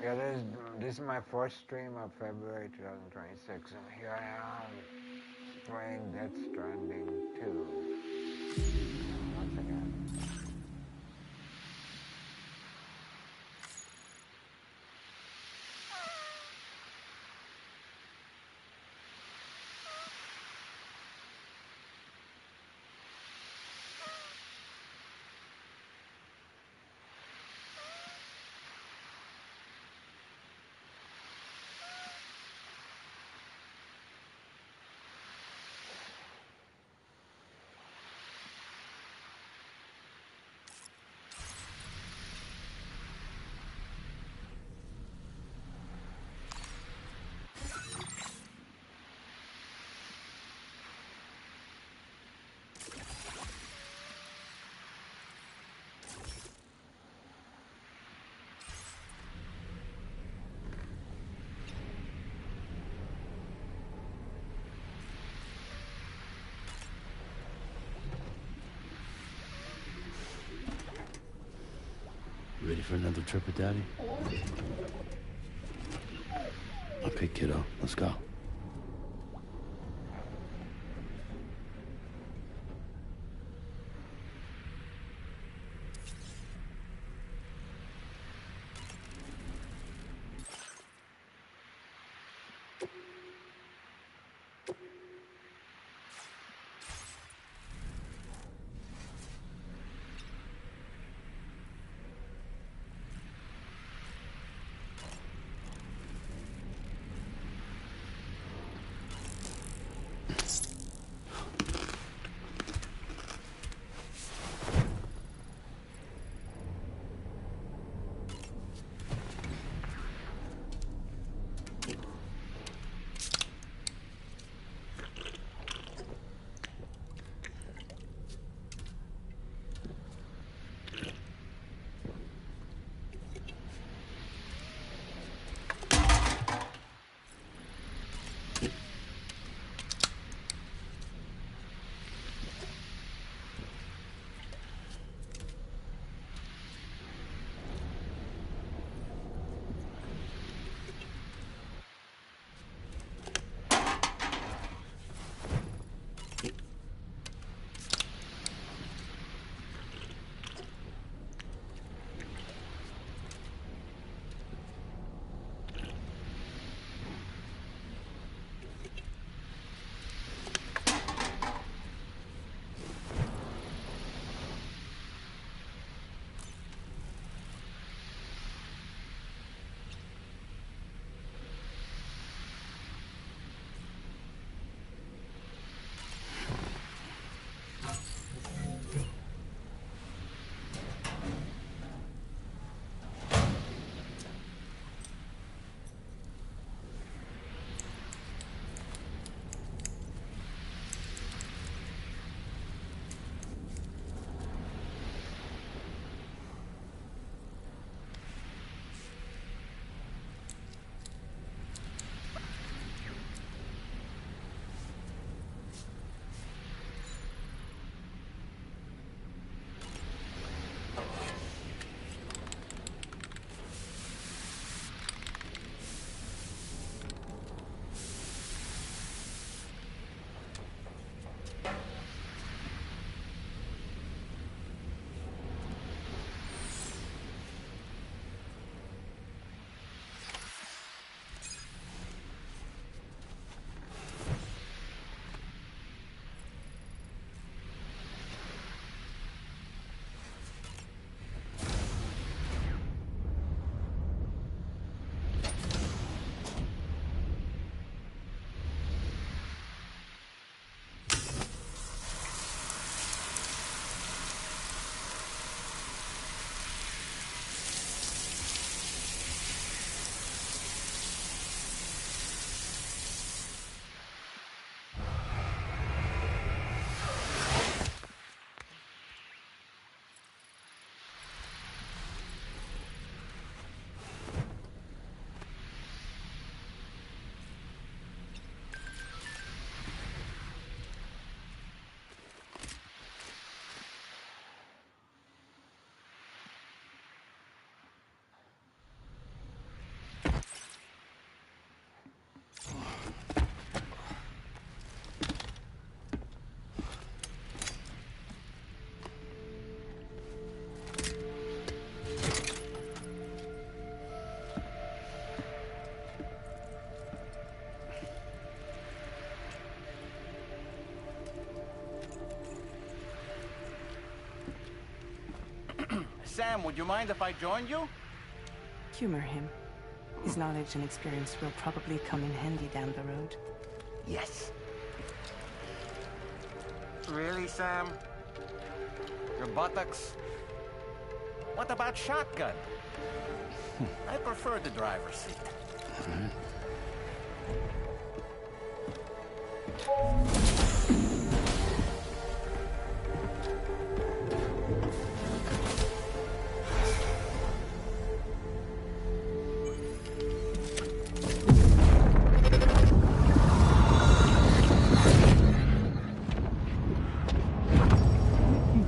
Yeah, this is my first stream of February 2026, and here I am playing Death Stranding 2 once again. You ready for another trip with Daddy? Okay, kiddo, let's go. Sam, would you mind if I joined you? Humor him. His knowledge and experience will probably come in handy down the road. Yes. Really, Sam? Your buttocks? What about shotgun? I prefer the driver's seat.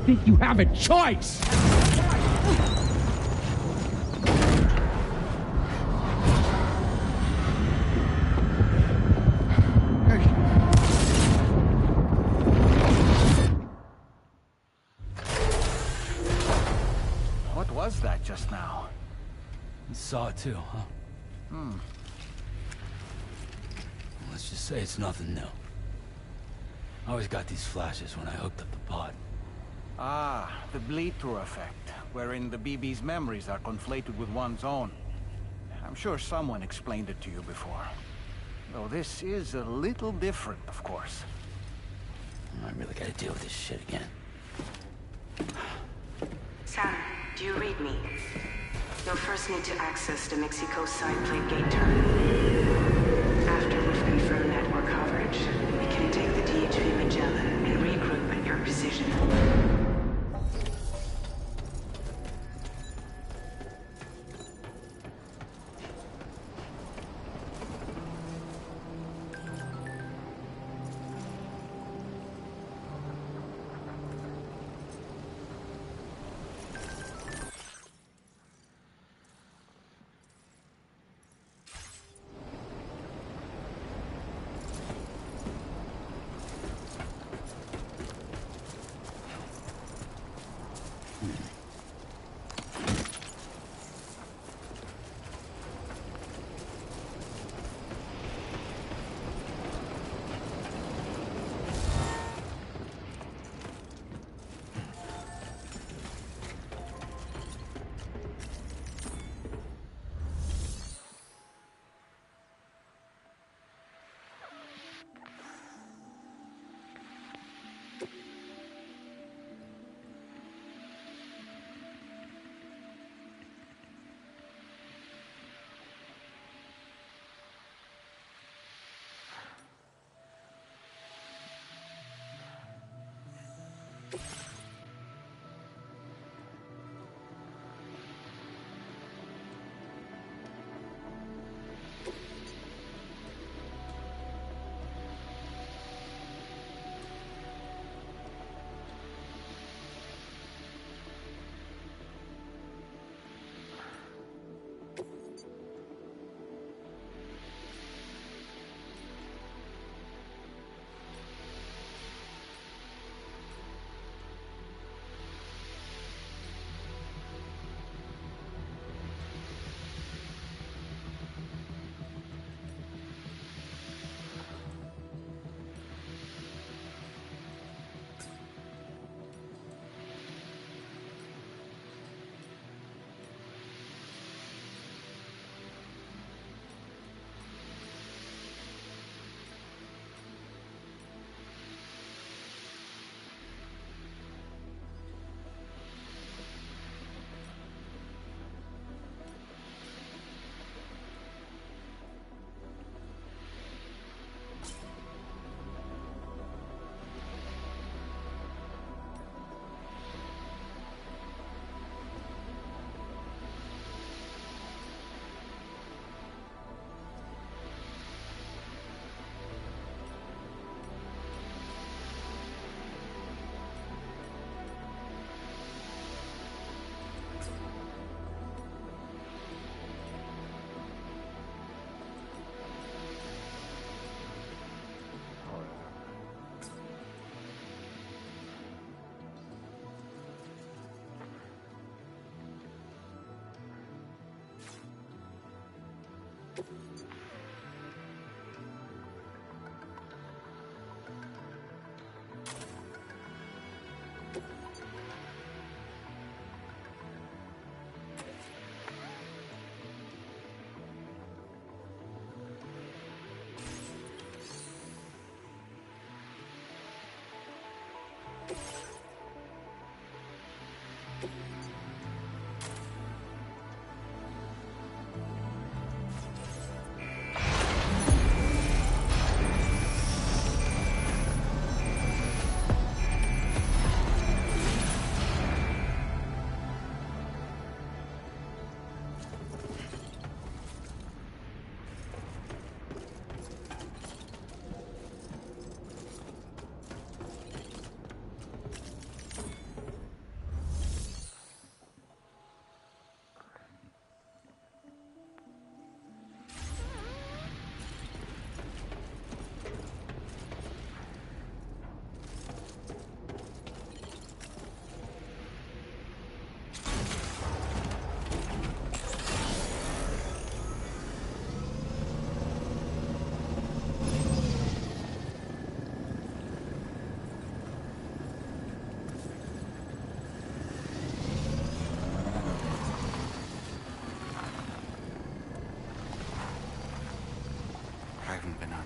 Think you have a choice? What was that just now? You saw it too, huh? Let's just say it's nothing new. I always got these flashes when I hooked up the pod. Ah, the bleed-through effect, wherein the BB's memories are conflated with one's own. I'm sure someone explained it to you before. Though this is a little different, of course. I really gotta deal with this shit again. Sam, do you read me? You'll first need to access the Mexico side plate gate terminal. After we've confirmed network coverage, we can take the DHV Magellan and regroup at your position.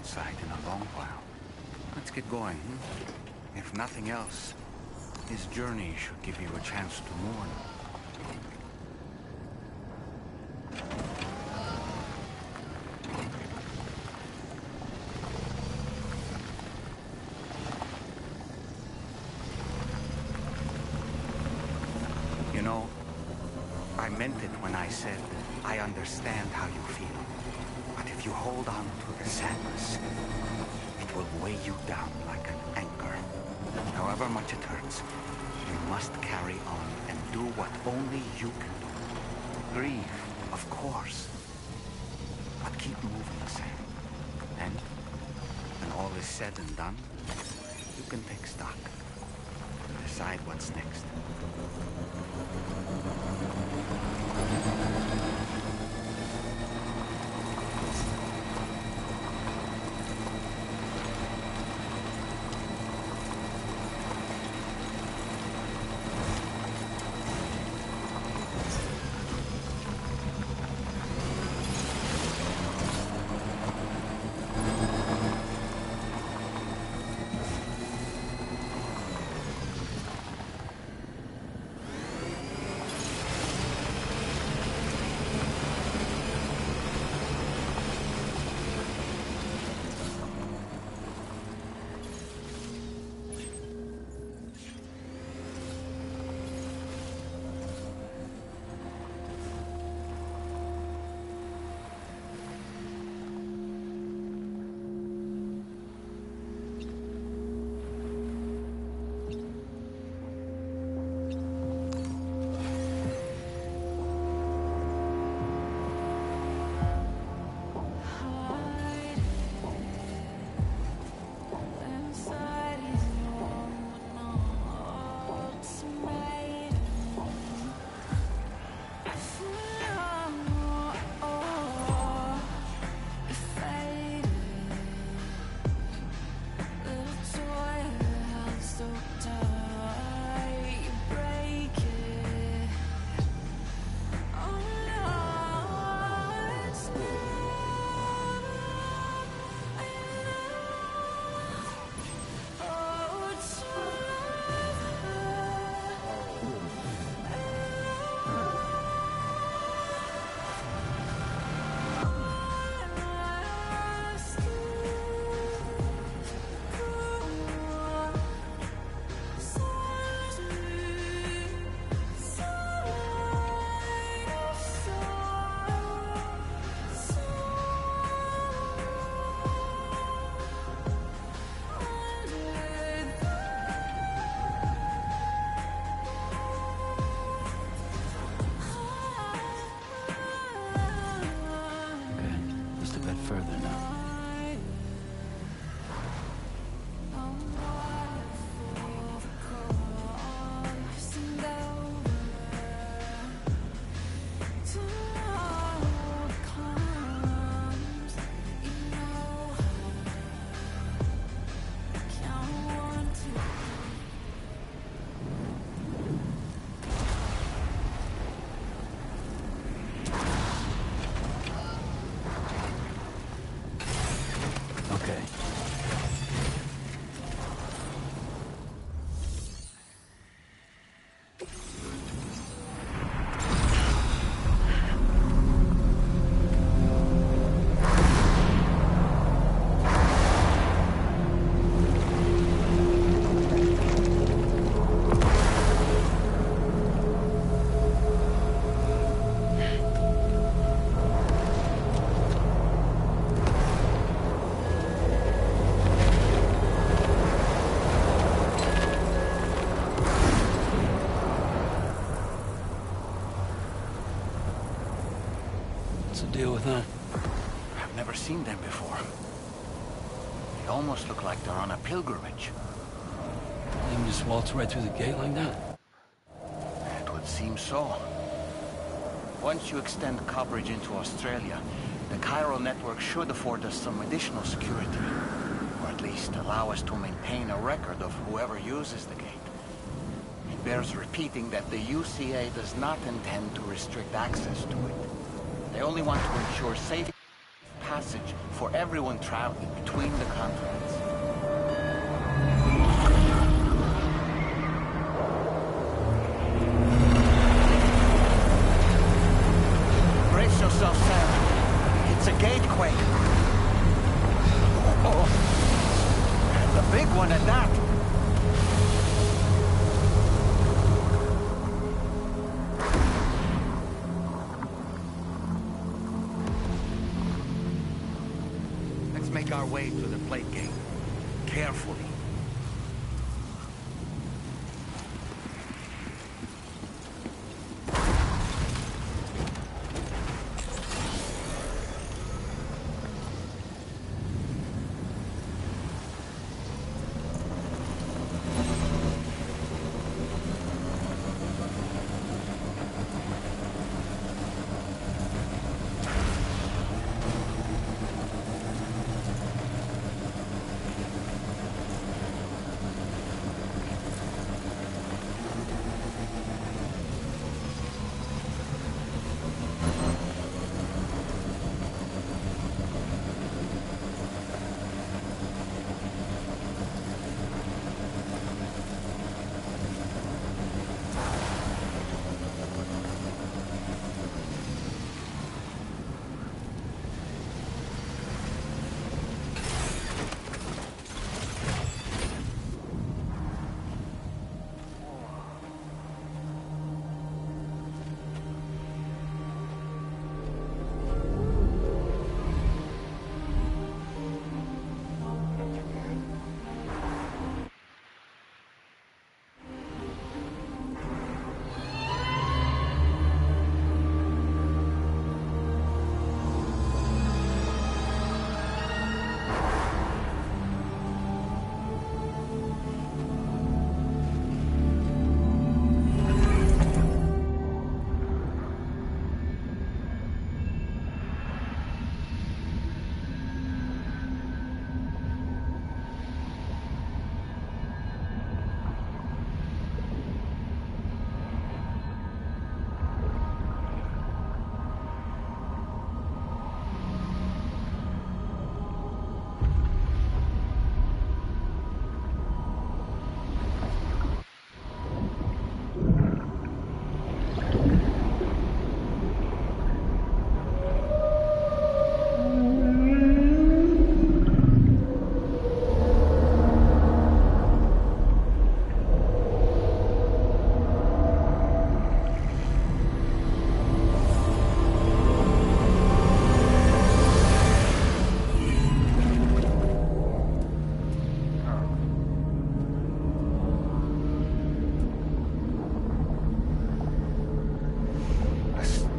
outside in a long while. Let's get going, hmm? If nothing else, this journey should give you a chance to mourn. You know, I meant it when I said I understand how you feel. But if you hold on to the sadness, it will weigh you down like an anchor. However much it hurts, you must carry on and do what only you can do. Grieve, of course, but keep moving, Sam. And when all is said and done, you can take stock and decide what's next. Deal with that. I've never seen them before. They almost look like they're on a pilgrimage. They can just waltz right through the gate like that? It would seem so. Once you extend coverage into Australia, the chiral network should afford us some additional security. Or at least allow us to maintain a record of whoever uses the gate. It bears repeating that the UCA does not intend to restrict access to it. They only want to ensure safety passage for everyone traveling between the continents. Brace yourself, Sam. It's a gatequake. Oh, and a big one at that. Let's make our way to the plate gate. Carefully.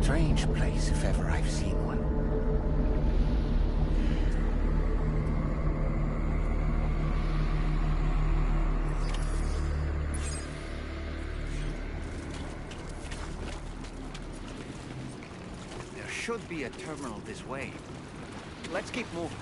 Strange place, if ever I've seen one. There should be a terminal this way. Let's keep moving.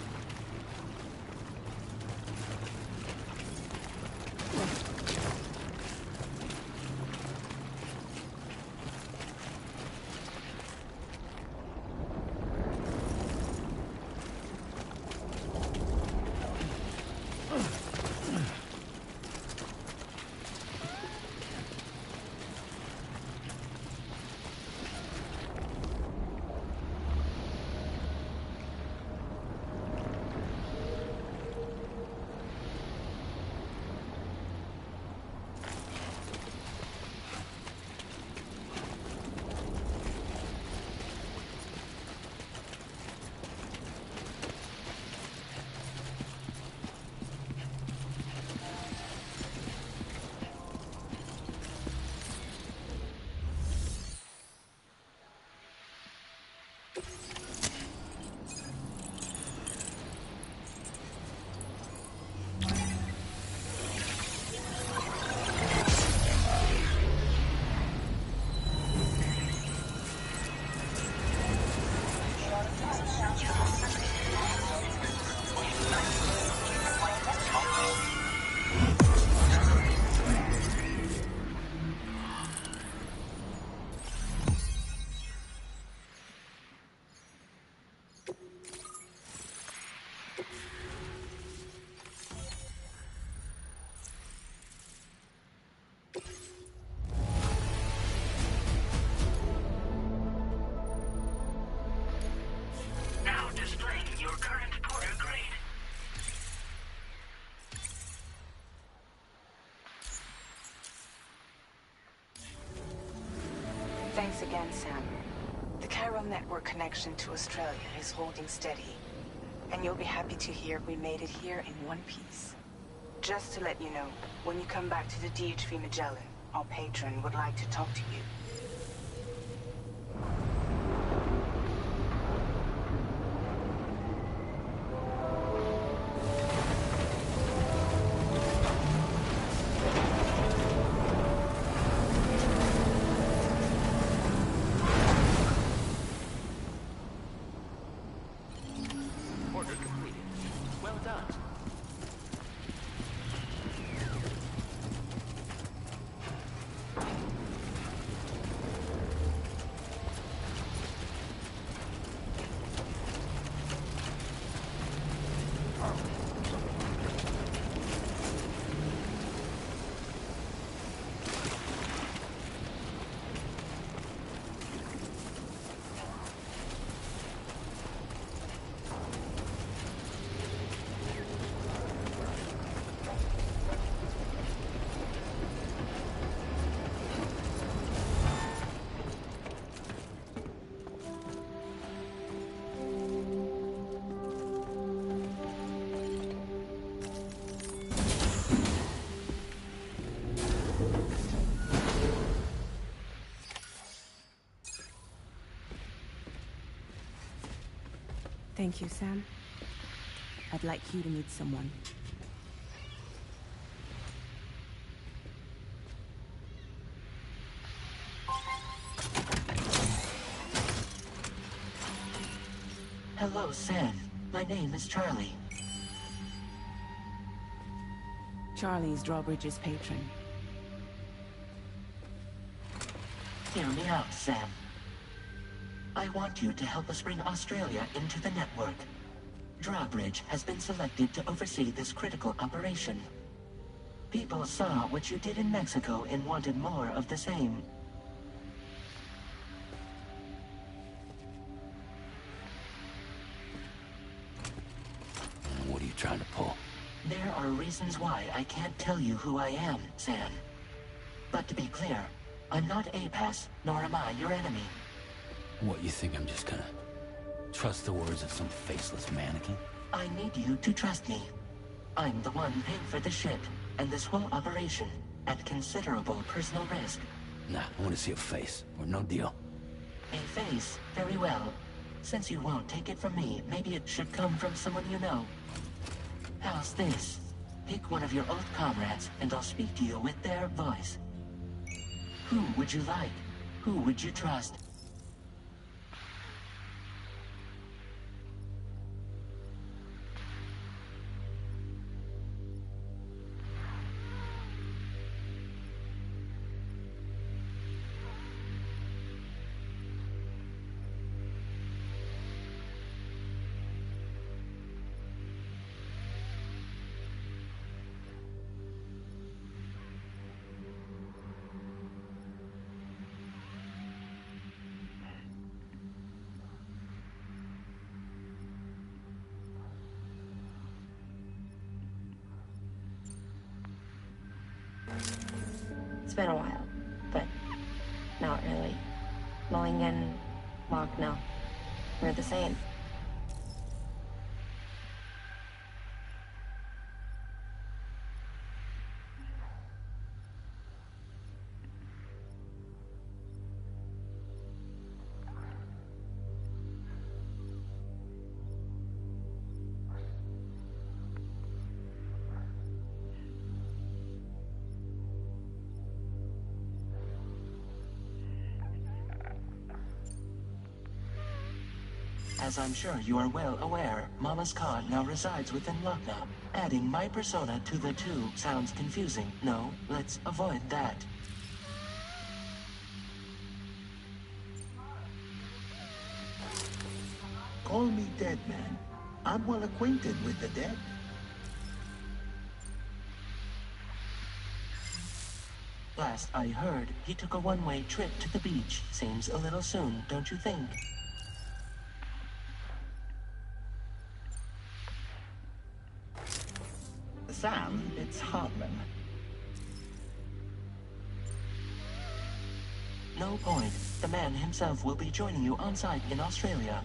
Sam. The chiral network connection to Australia is holding steady. And you'll be happy to hear we made it here in one piece. Just to let you know, when you come back to the DHV Magellan, our patron would like to talk to you. Order completed. Well done. Thank you, Sam. I'd like you to meet someone. Hello, Sam. My name is Charlie. Charlie's Drawbridge's patron. Hear me out, Sam. I want you to help us bring Australia into the network. Drawbridge has been selected to oversee this critical operation. People saw what you did in Mexico and wanted more of the same. What are you trying to pull? There are reasons why I can't tell you who I am, Sam. But to be clear, I'm not APAS, nor am I your enemy. What, you think I'm just gonna trust the words of some faceless mannequin? I need you to trust me. I'm the one paying for the ship, and this whole operation, at considerable personal risk. Nah, I want to see a face, or no deal. A face, very well. Since you won't take it from me, maybe it should come from someone you know. How's this? Pick one of your old comrades, and I'll speak to you with their voice. Who would you like? Who would you trust? It's been a while, but not really. Mulligan, Lochno, we're the same. As I'm sure you are well aware, Mama's Khan now resides within Lucknow. Adding my persona to the two sounds confusing. No, let's avoid that. Call me Dead Man. I'm well acquainted with the dead. Last I heard, he took a one-way trip to the beach. Seems a little soon, don't you think? Sam, it's Hartman. no point, the man himself will be joining you on site in Australia.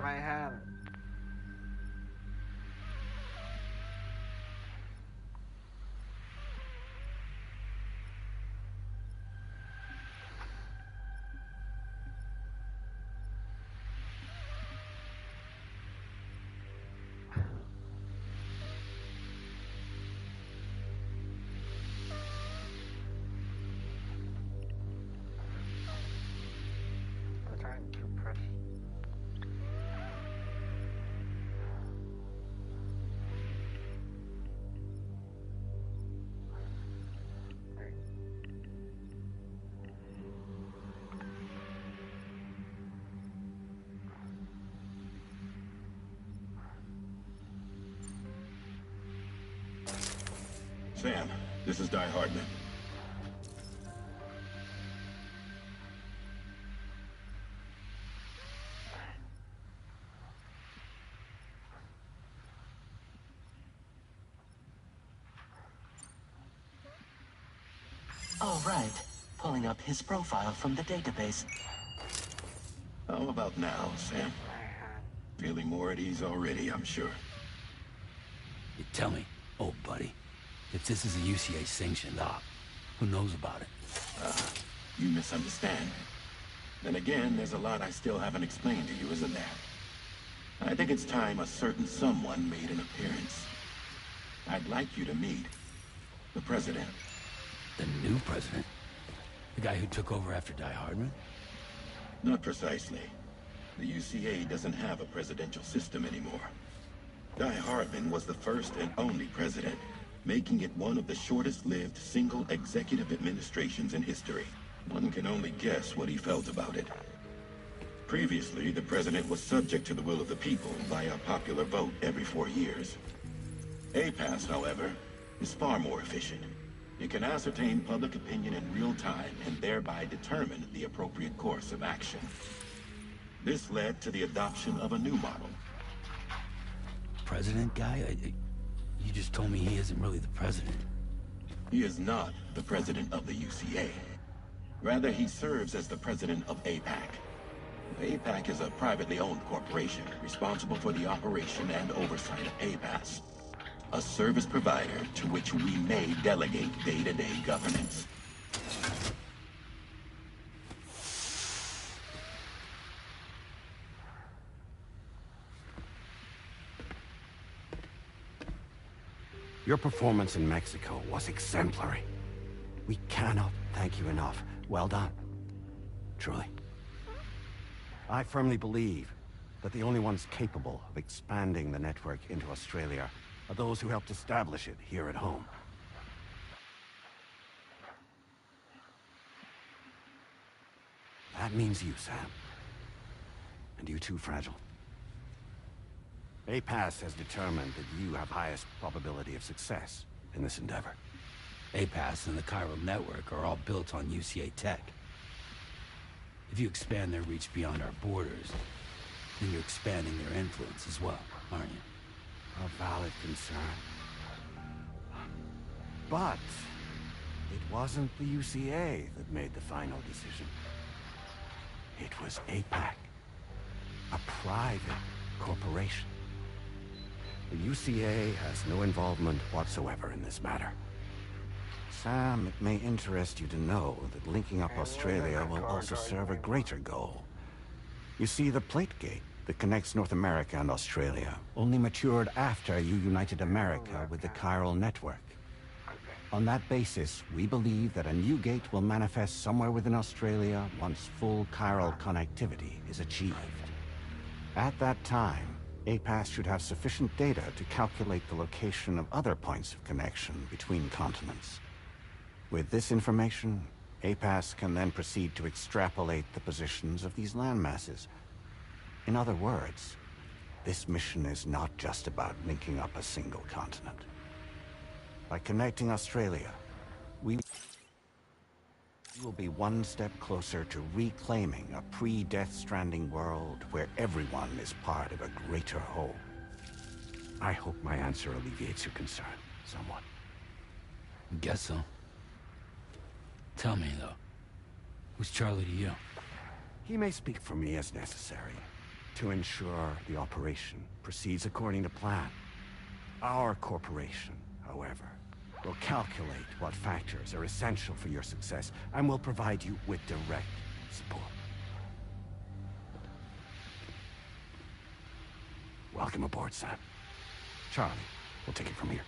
My hand. I'm trying to press. Sam, this is Die Hardman. All right. Pulling up his profile from the database. How about now, Sam? Feeling more at ease already, I'm sure. You tell me, old buddy, if this is a UCA sanctioned op, who knows about it? You misunderstand. Then again, there's a lot I still haven't explained to you, isn't there? I think it's time a certain someone made an appearance. I'd like you to meet the President. The new president? The guy who took over after Die Hardman? Not precisely. The UCA doesn't have a presidential system anymore. Die Hardman was the first and only president, making it one of the shortest-lived single executive administrations in history. One can only guess what he felt about it. Previously, the president was subject to the will of the people via popular vote every 4 years. APAS, however, is far more efficient. It can ascertain public opinion in real time and thereby determine the appropriate course of action. This led to the adoption of a new model. President guy? You just told me he isn't really the president. He is not the president of the UCA. Rather, he serves as the president of APAC. APAC is a privately owned corporation responsible for the operation and oversight of APAS, a service provider to which we may delegate day-to-day governance. Your performance in Mexico was exemplary. We cannot thank you enough. Well done. Truly. I firmly believe that the only ones capable of expanding the network into Australia are those who helped establish it here at home. That means you, Sam. And you too, Fragile. APAS has determined that you have highest probability of success in this endeavor. APAS and the chiral network are all built on UCA tech. If you expand their reach beyond our borders, then you're expanding their influence as well, aren't you? A valid concern. But it wasn't the UCA that made the final decision. It was APAC, a private corporation. The UCA has no involvement whatsoever in this matter. Sam, it may interest you to know that linking up Australia will also serve a greater goal. You see, the plate gate that connects North America and Australia only matured after you united America with the chiral network. On that basis, we believe that a new gate will manifest somewhere within Australia once full chiral connectivity is achieved. At that time, APAS should have sufficient data to calculate the location of other points of connection between continents. With this information, APAS can then proceed to extrapolate the positions of these landmasses. In other words, this mission is not just about linking up a single continent. By connecting Australia, we will be one step closer to reclaiming a pre-Death Stranding world where everyone is part of a greater whole. I hope my answer alleviates your concern somewhat. Guess so. Tell me, though. Who's Charlie to you? He may speak for me as necessary to ensure the operation proceeds according to plan. Our corporation, however, will calculate what factors are essential for your success and will provide you with direct support. Welcome aboard, Sam. Charlie, we'll take it from here.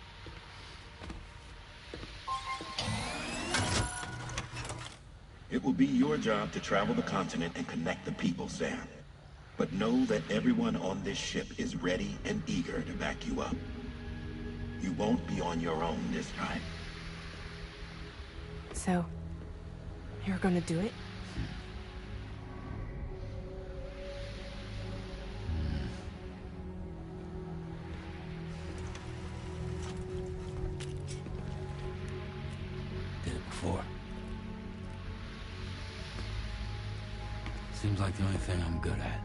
It will be your job to travel the continent and connect the people, Sam. But know that everyone on this ship is ready and eager to back you up. You won't be on your own this time. So, you're gonna do it? Did it before. Seems like the only thing I'm good at.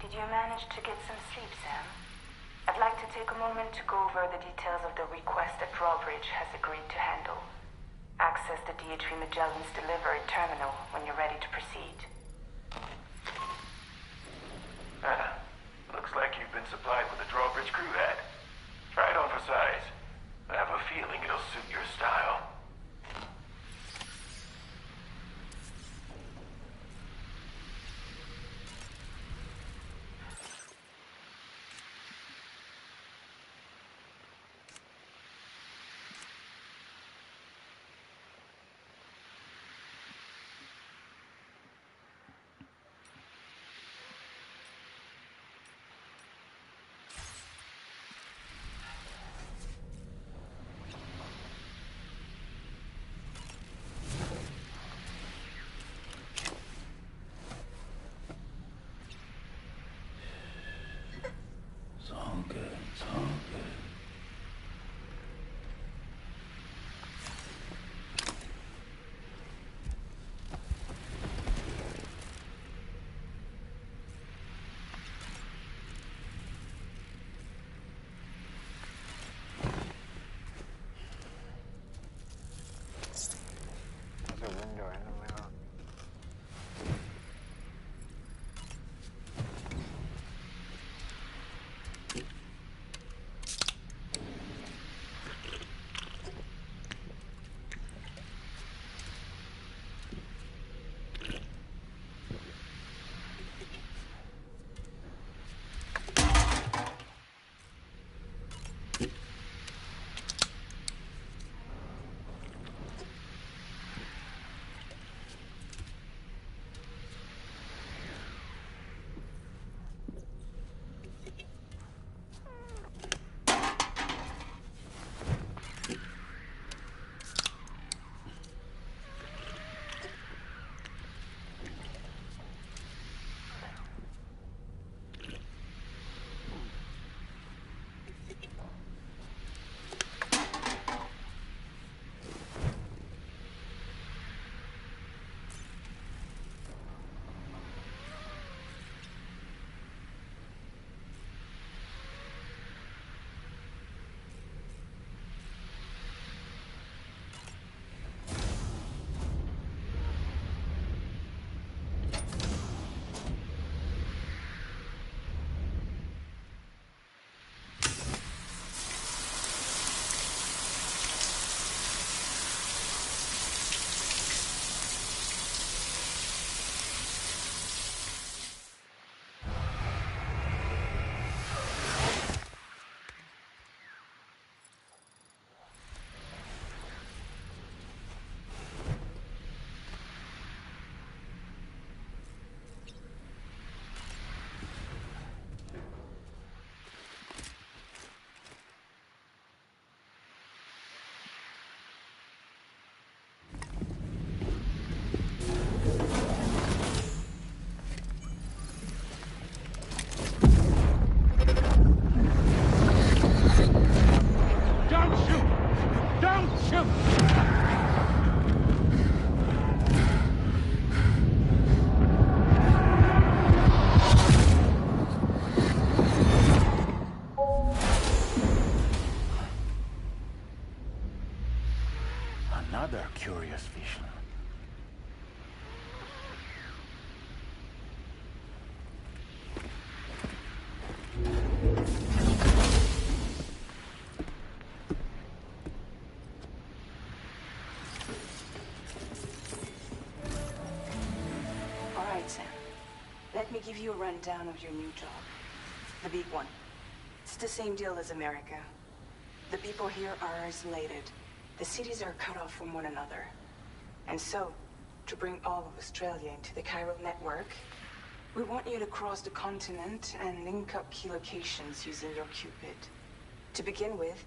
Did you manage to get some sleep, Sam? I'd like to take a moment to go over the details of the request that Drawbridge has agreed to handle. Access the DHV Magellan's delivery terminal when you're ready to proceed. Looks like you've been supplied with a Drawbridge crew hat. Try it on for size. I have a feeling it'll suit your style. It's all good. It's all good. There's a window in the middle. another curious vision. All right, Sam. Let me give you a rundown of your new job. The big one. It's the same deal as America. The people here are isolated. The cities are cut off from one another. And so, to bring all of Australia into the chiral network, we want you to cross the continent and link up key locations using your Cupid. To begin with,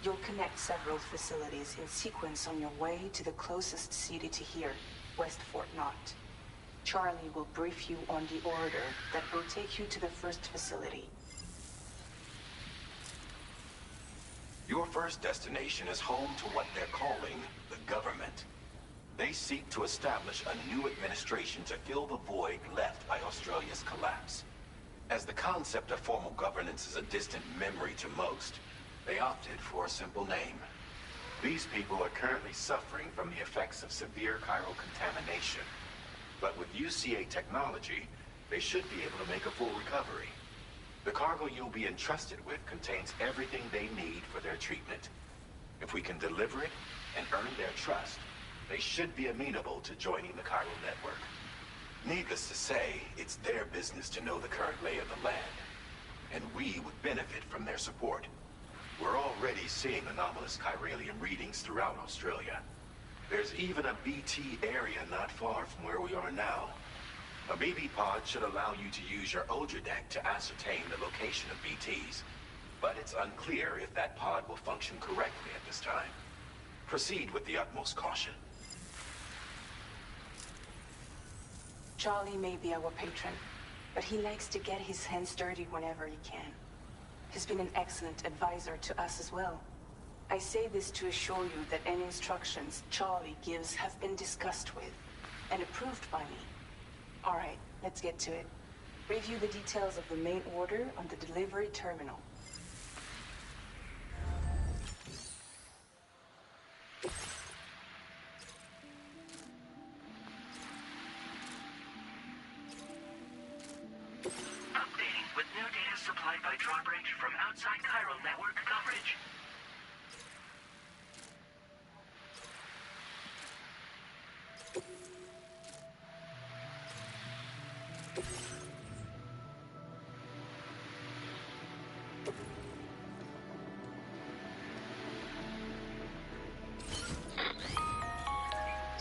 you'll connect several facilities in sequence on your way to the closest city to here, West Fort Knott. Charlie will brief you on the order that will take you to the first facility. Your first destination is home to what they're calling the government. They seek to establish a new administration to fill the void left by Australia's collapse. As the concept of formal governance is a distant memory to most, they opted for a simple name. These people are currently suffering from the effects of severe chiral contamination. But with UCA technology, they should be able to make a full recovery. The cargo you'll be entrusted with contains everything they need for their treatment. If we can deliver it and earn their trust, they should be amenable to joining the chiral network. Needless to say, it's their business to know the current lay of the land, and we would benefit from their support. We're already seeing anomalous chiralium readings throughout Australia. There's even a BT area not far from where we are now. A BB pod should allow you to use your Odra to ascertain the location of BTs, but it's unclear if that pod will function correctly at this time. Proceed with the utmost caution. Charlie may be our patron, but he likes to get his hands dirty whenever he can. He's been an excellent advisor to us as well. I say this to assure you that any instructions Charlie gives have been discussed with and approved by me. All right, let's get to it. Review the details of the main order on the delivery terminal. Updating with new data supplied by Drawbridge from outside chiral network coverage.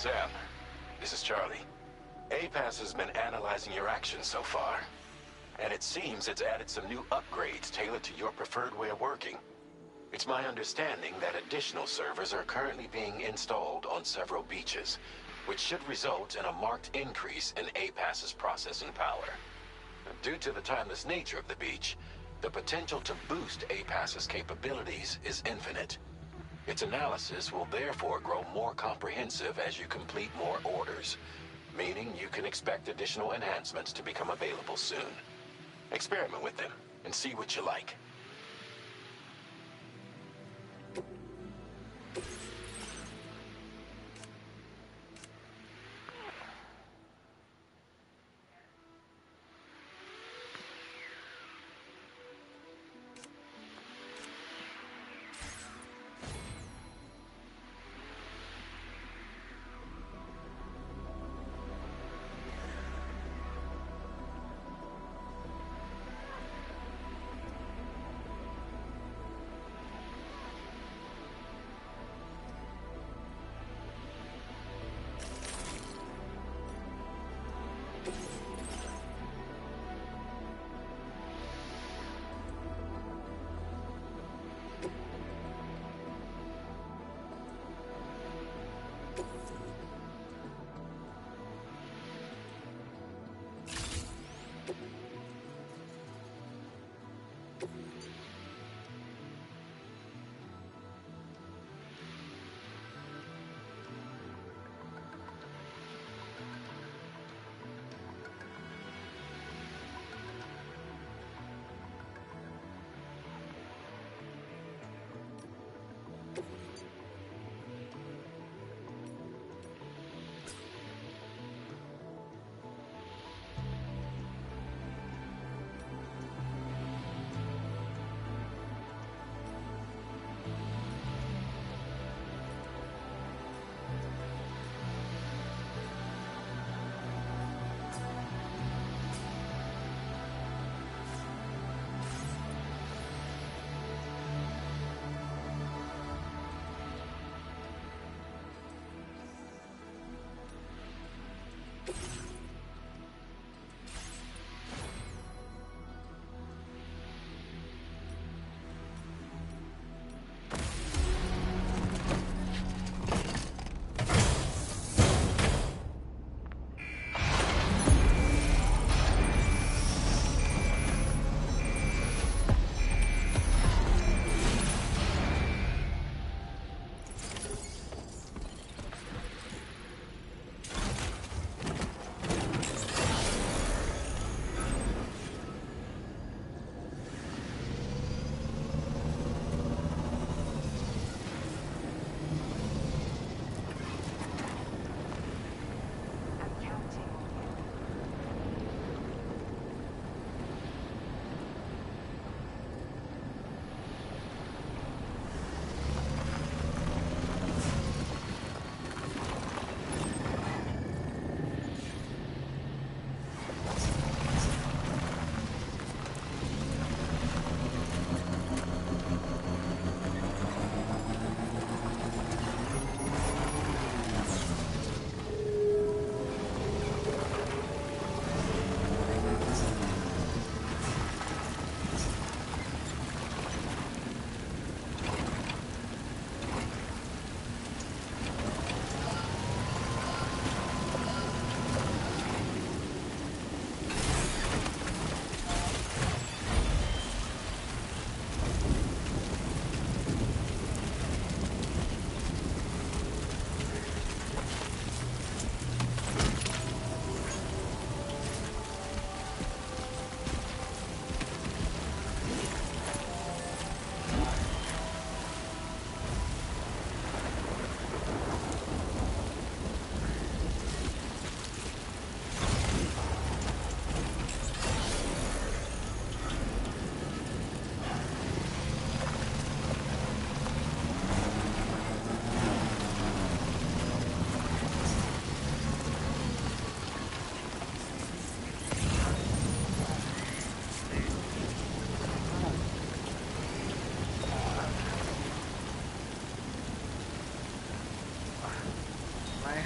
Sam, this is Charlie. APAS has been analyzing your actions so far, and it seems it's added some new upgrades tailored to your preferred way of working. It's my understanding that additional servers are currently being installed on several beaches, which should result in a marked increase in APAS's processing power. Due to the timeless nature of the beach, the potential to boost APAS's capabilities is infinite. Its analysis will therefore grow more comprehensive as you complete more orders, meaning you can expect additional enhancements to become available soon. Experiment with them and see what you like.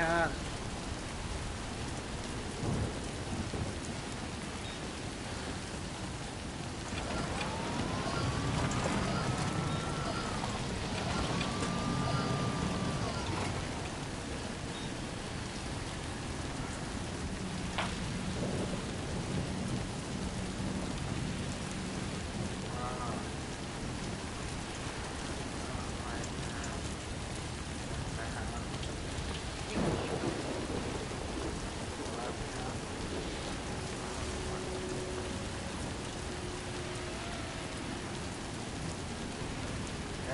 hand.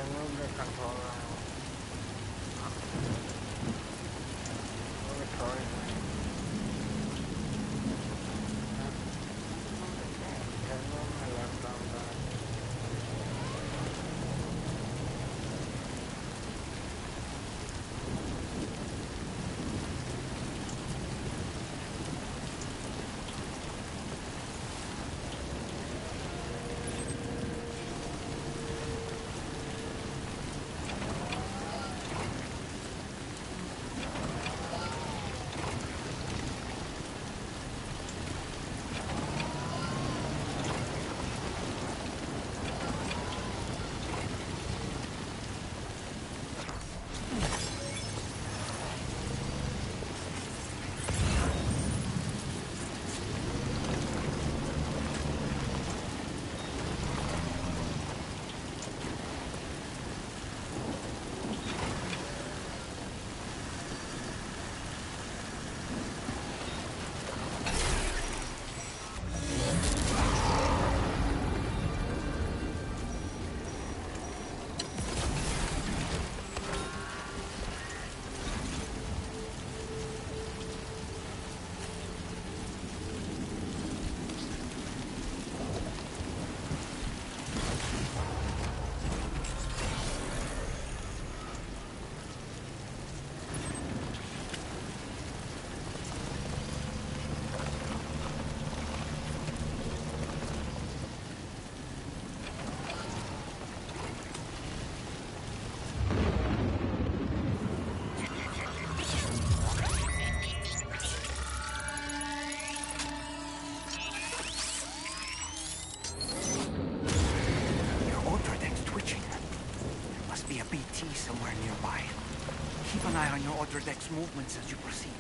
Move the controller. Move it towards me. Can move my left arm back. Somewhere nearby. Keep an eye on your other deck's movements as you proceed.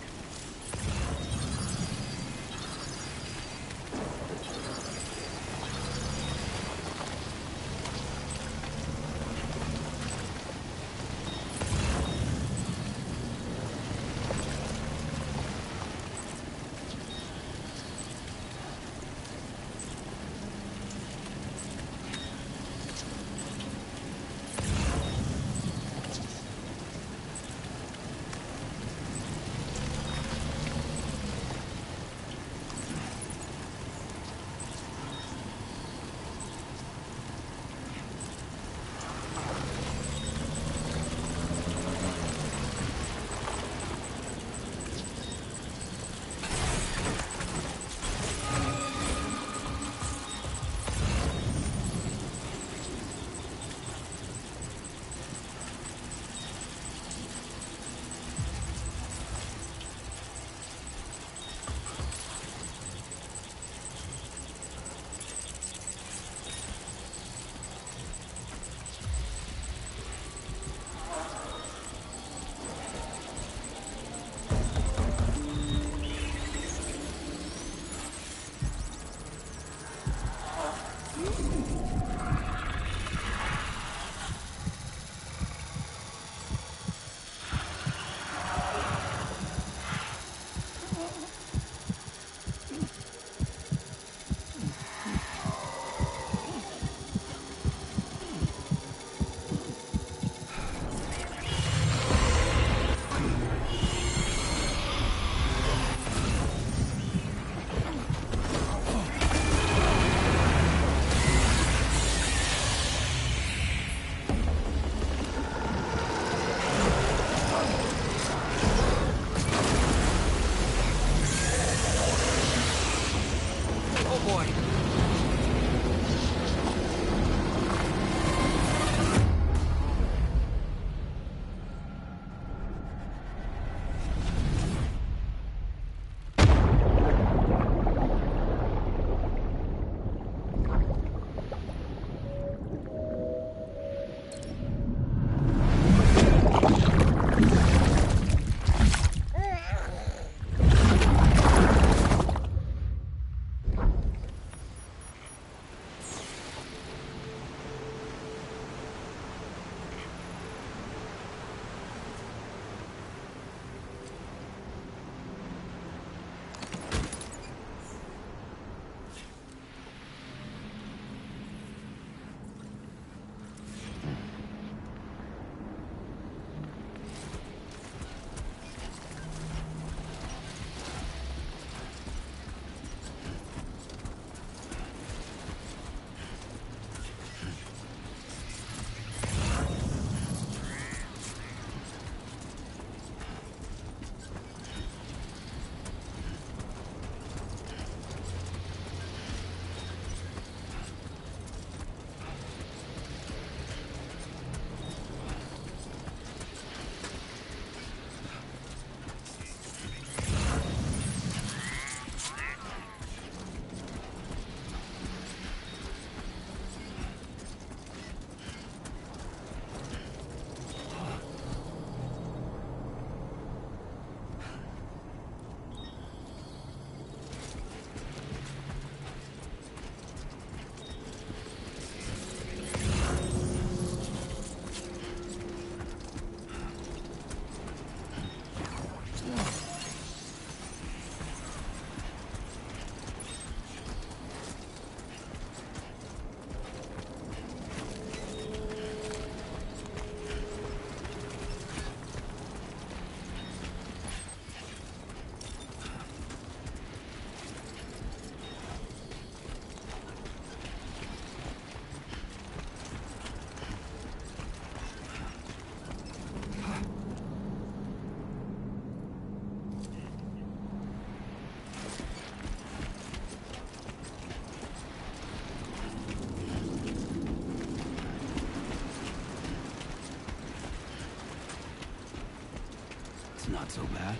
That's not so bad.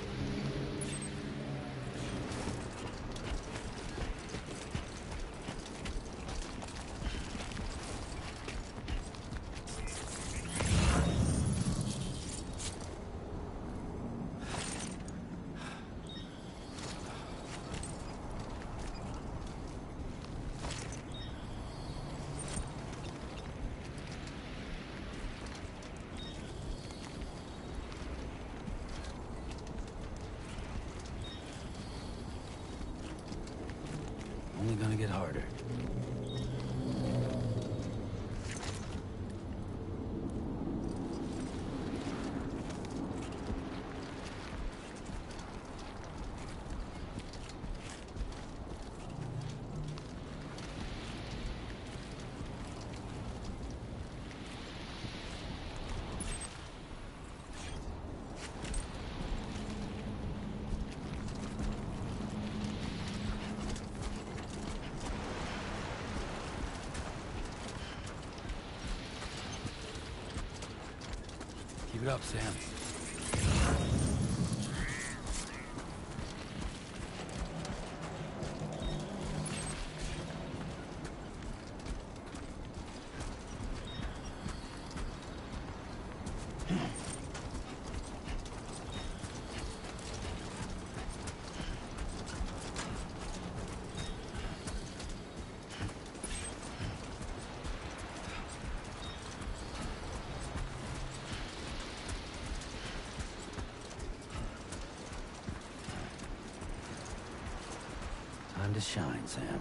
Only gonna get harder. Keep it up, Sam. Time to shine, Sam.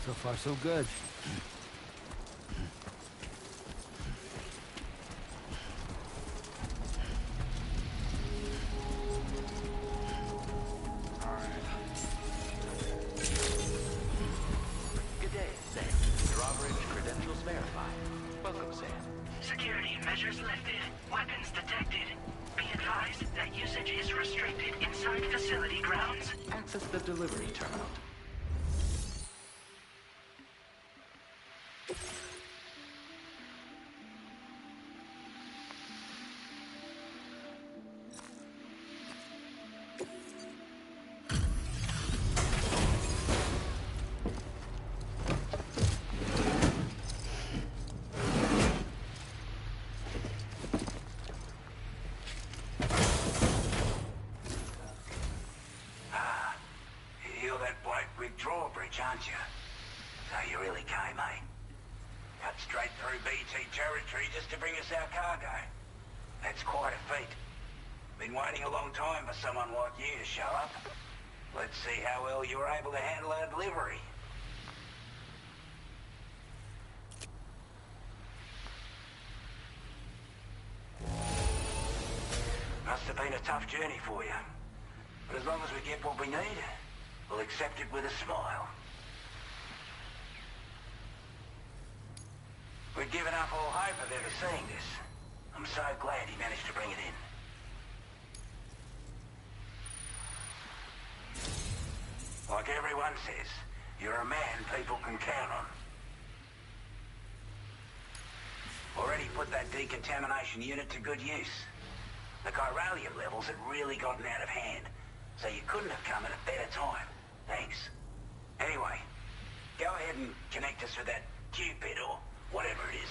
So far, so good. Good day, Sam. Drawbridge credentials verified. Welcome, Sam. Security measures lifted. Weapons detected. Be advised that usage is restricted inside facility grounds. Access the delivery terminal. You're that bloke with drawbridge, aren't you? So you really came, eh? Cut straight through BT territory just to bring us our cargo. That's quite a feat. Been waiting a long time for someone like you to show up. Let's see how well you were able to handle our delivery. Must have been a tough journey for you. But as long as we get what we need, we'll accept it with a smile. We'd given up all hope of ever seeing this. I'm so glad he managed to bring it in. Like everyone says, you're a man people can count on. Already put that decontamination unit to good use. The chiralium levels had really gotten out of hand, so you couldn't have come at a better time. Thanks. Anyway, go ahead and connect us with that Cupid or whatever it is.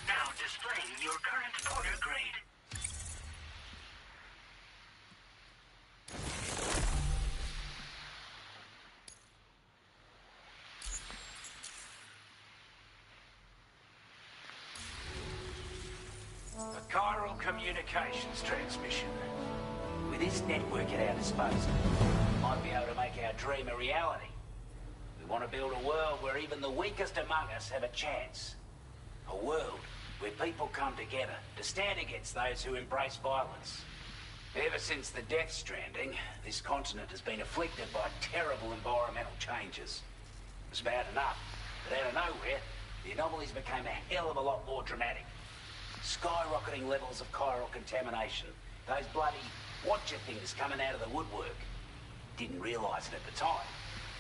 Now displaying your current porter grade. A chiral communications transmission. With this network at our disposal, we might be able to make our dream a reality. We want to build a world where even the weakest among us have a chance. A world where people come together to stand against those who embrace violence. Ever since the Death Stranding, this continent has been afflicted by terrible environmental changes. It was bad enough, but out of nowhere, the anomalies became a hell of a lot more dramatic. Skyrocketing levels of chiral contamination. Those bloody watcher things coming out of the woodwork. Didn't realise it at the time,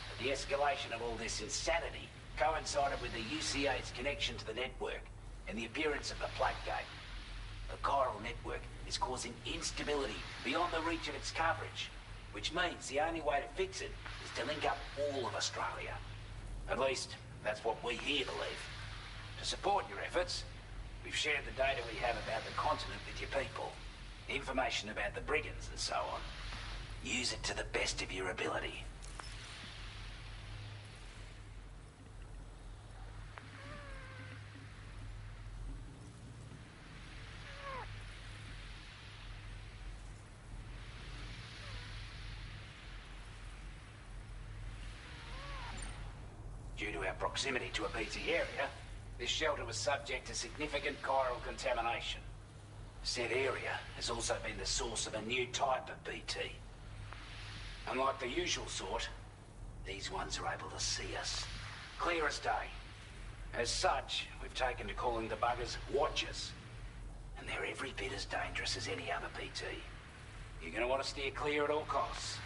but the escalation of all this insanity coincided with the UCA's connection to the network and the appearance of the plague gate. The chiral network is causing instability beyond the reach of its coverage, which means the only way to fix it is to link up all of Australia. At least, that's what we here believe. To support your efforts, we've shared the data we have about the continent with your people. Information about the brigands and so on. Use it to the best of your ability. Due to our proximity to a BT area, this shelter was subject to significant chiral contamination. Said area has also been the source of a new type of BT. Unlike the usual sort, these ones are able to see us. Clear as day. As such, we've taken to calling the buggers Watchers. And they're every bit as dangerous as any other PT. You're gonna want to steer clear at all costs.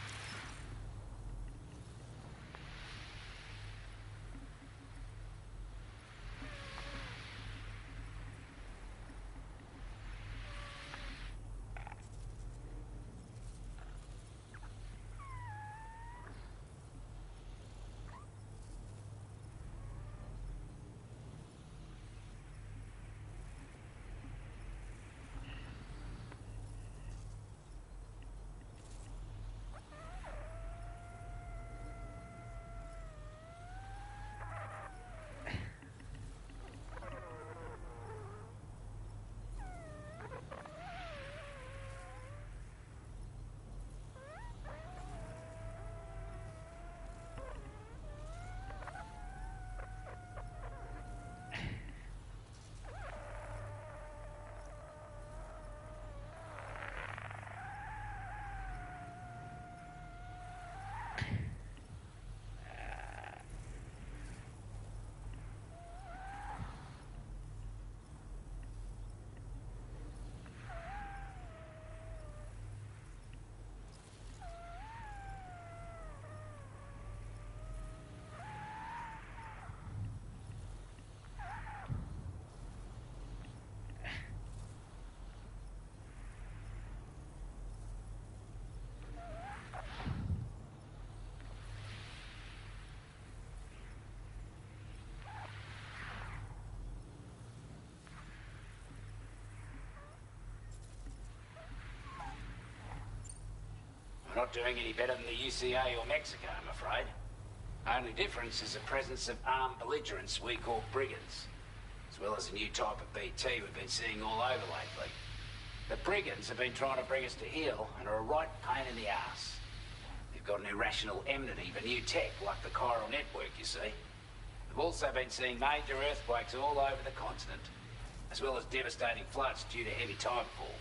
We're not doing any better than the UCA or Mexico, I'm afraid. Only difference is the presence of armed belligerents we call brigands, as well as a new type of BT we've been seeing all over lately. The brigands have been trying to bring us to heel and are a right pain in the ass. They've got an irrational enmity for new tech like the chiral network, you see. We've also been seeing major earthquakes all over the continent, as well as devastating floods due to heavy tidefall.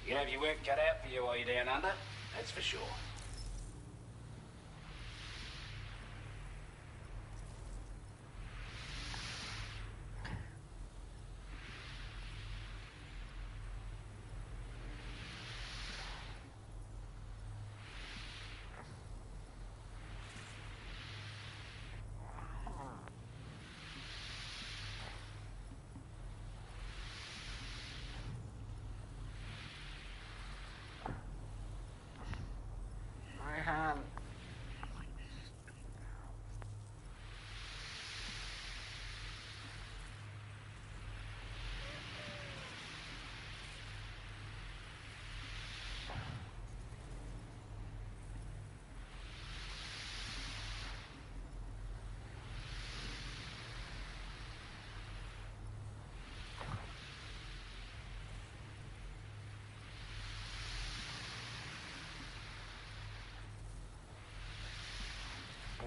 You can have your work cut out for you while you're down under, that's for sure.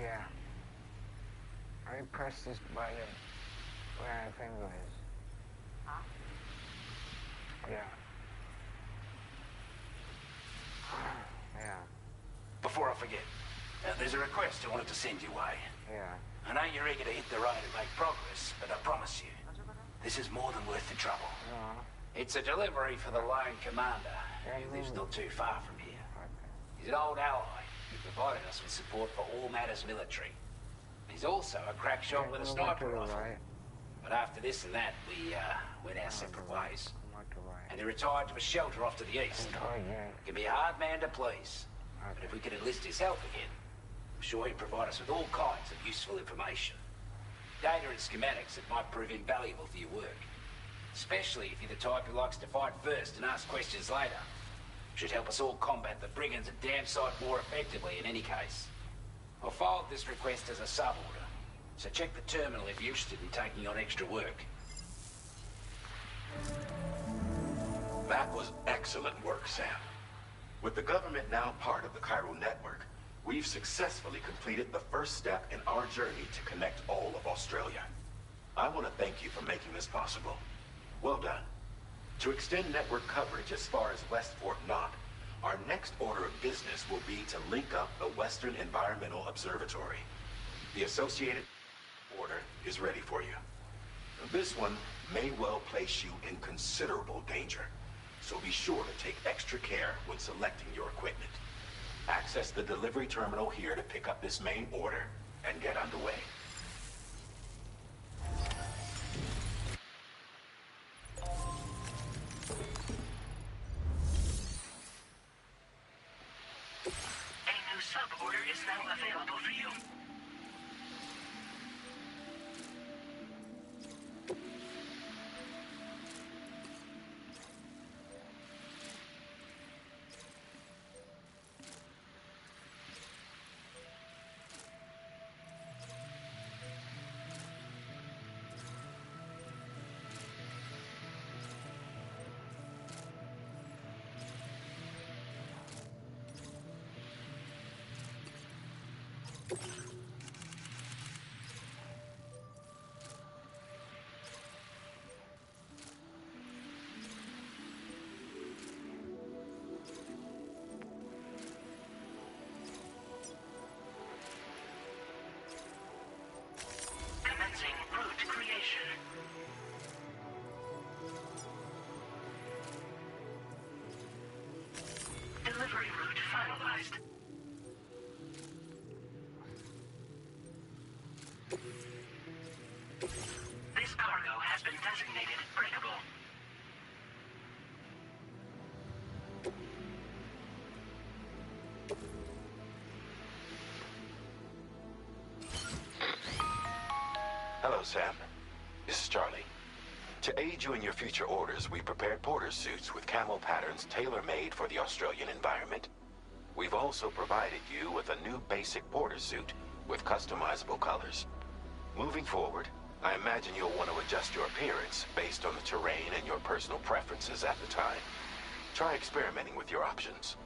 Yeah. I press this button where my finger is. Huh? Yeah. Yeah. Before I forget, there's a request I wanted to send your way. Yeah. I know you're eager to hit the road and make progress, but I promise you, this is more than worth the trouble. It's a delivery for the lone commander, who lives not too far from here. He's an old ally who provided us with support for all matters military. He's also a crack shot with a sniper rifle. But after this and that, we went our separate ways. And he retired to a shelter off to the east. He can be a hard man to please. But if we could enlist his help again, I'm sure he'd provide us with all kinds of useful information. Data and schematics that might prove invaluable for your work. Especially if you're the type who likes to fight first and ask questions later. Should help us all combat the brigands a damn sight more effectively in any case. I filed this request as a sub-order, so check the terminal if you're interested in taking on extra work. That was excellent work, Sam. With the government now part of the chiral network, we've successfully completed the first step in our journey to connect all of Australia. I want to thank you for making this possible. Well done. To extend network coverage as far as West Fort Knott, our next order of business will be to link up the Western Environmental Observatory. The associated order is ready for you. This one may well place you in considerable danger, so be sure to take extra care when selecting your equipment. Access the delivery terminal here to pick up this main order and get underway. A new sub-order is now available for you. Commencing route creation. Delivery route finalized. This cargo has been designated breakable. Hello, Sam. This is Charlie. To aid you in your future orders, we prepared porter suits with camel patterns tailor-made for the Australian environment. We've also provided you with a new basic porter suit with customizable colors. Moving forward, I imagine you'll want to adjust your appearance based on the terrain and your personal preferences at the time. Try experimenting with your options.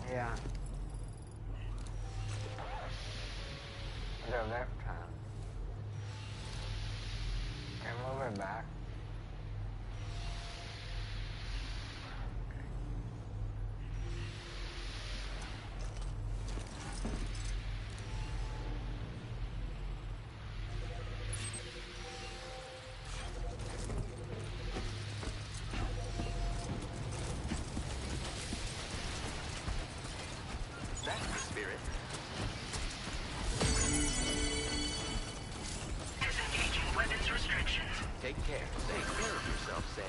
Yeah. The left hand. Can move it back. That's the spirit. Disengaging weapons restrictions. Take care. Take care of yourself, Sam.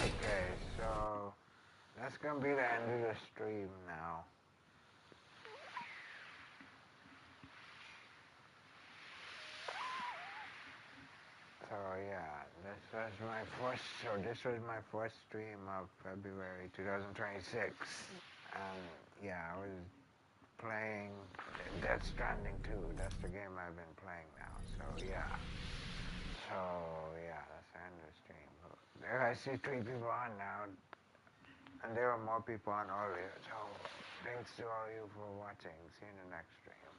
Okay, so that's gonna be the end of the stream now. So yeah, this was my first stream of February 2026, and yeah, I was playing Death Stranding 2. That's the game I've been playing now. So yeah, that's the end of the stream. There I see 3 people on now, and there are more people on earlier. So thanks to all you for watching. See you in the next stream.